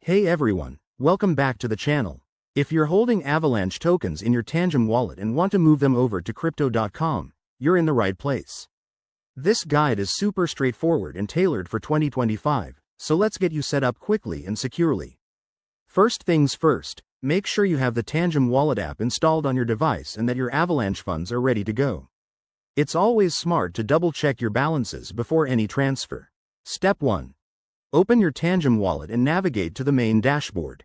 Hey everyone, welcome back to the channel. If you're holding Avalanche tokens in your Tangem wallet and want to move them over to crypto.com, you're in the right place. This guide is super straightforward and tailored for 2025, so let's get you set up quickly and securely. First things first, make sure you have the Tangem Wallet app installed on your device and that your Avalanche funds are ready to go. It's always smart to double-check your balances before any transfer. Step 1. Open your Tangem wallet and navigate to the main dashboard.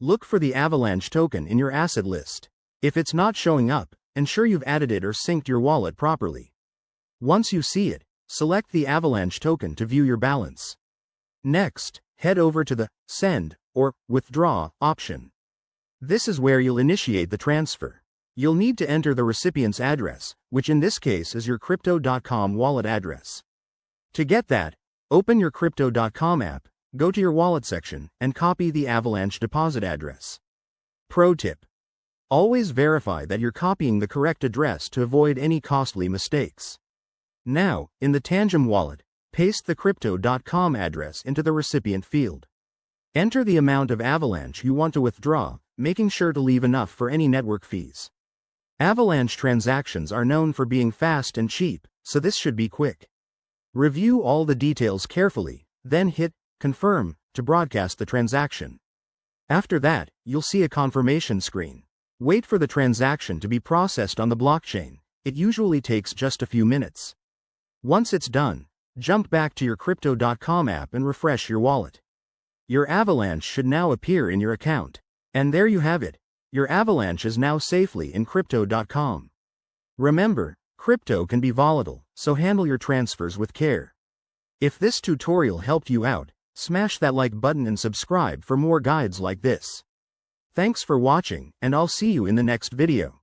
Look for the Avalanche token in your asset list. If it's not showing up, ensure you've added it or synced your wallet properly. Once you see it, select the Avalanche token to view your balance. Next, head over to the Send or Withdraw option. This is where you'll initiate the transfer. You'll need to enter the recipient's address, which in this case is your crypto.com wallet address. To get that, open your crypto.com app, go to your wallet section, and copy the Avalanche deposit address. Pro tip: always verify that you're copying the correct address to avoid any costly mistakes. Now, in the Tangem wallet, paste the crypto.com address into the recipient field. Enter the amount of Avalanche you want to withdraw, making sure to leave enough for any network fees. Avalanche transactions are known for being fast and cheap, so this should be quick. Review all the details carefully, then hit Confirm to broadcast the transaction. After that, you'll see a confirmation screen. Wait for the transaction to be processed on the blockchain. It usually takes just a few minutes. Once it's done, jump back to your crypto.com app and refresh your wallet. Your Avalanche should now appear in your account. And there you have it. Your Avalanche is now safely in crypto.com. Remember, crypto can be volatile, so handle your transfers with care. If this tutorial helped you out, smash that like button and subscribe for more guides like this. Thanks for watching, and I'll see you in the next video.